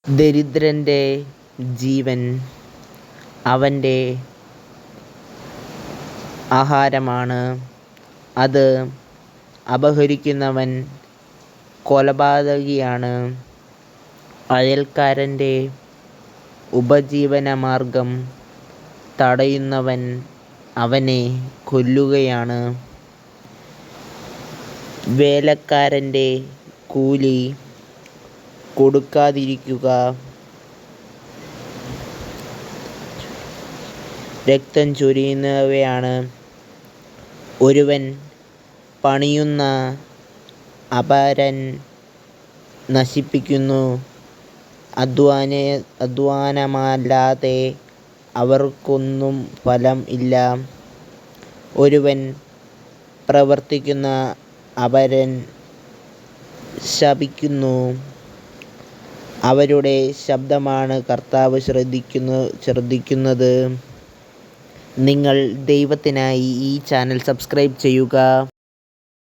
ദരിദ്രൻ്റെ ജീവൻ അവൻ്റെ ആഹാരമാണ്. അത് അപഹരിക്കുന്നവൻ കൊലപാതകിയാണ്. അയൽക്കാരൻ്റെ ഉപജീവനമാർഗം തടയുന്നവൻ അവനെ കൊല്ലുകയാണ്. വേലക്കാരൻ്റെ കൂലി കൊടുക്കാതിരിക്കുക രക്തം ചൊരിയുന്നവയാണ്. ഒരുവൻ പണിയുന്ന അപരൻ നശിപ്പിക്കുന്നു. അധ്വാനമല്ലാതെ അവർക്കൊന്നും ഫലം ഇല്ല. ഒരുവൻ പ്രവർത്തിക്കുന്ന അപരൻ ശപിക്കുന്നു. അവരുടെ ശബ്ദമാണ് കർത്താവ് ശ്രദ്ധിക്കുന്നത്. നിങ്ങൾ ദൈവത്തിനായി ഈ ചാനൽ സബ്സ്ക്രൈബ് ചെയ്യുക.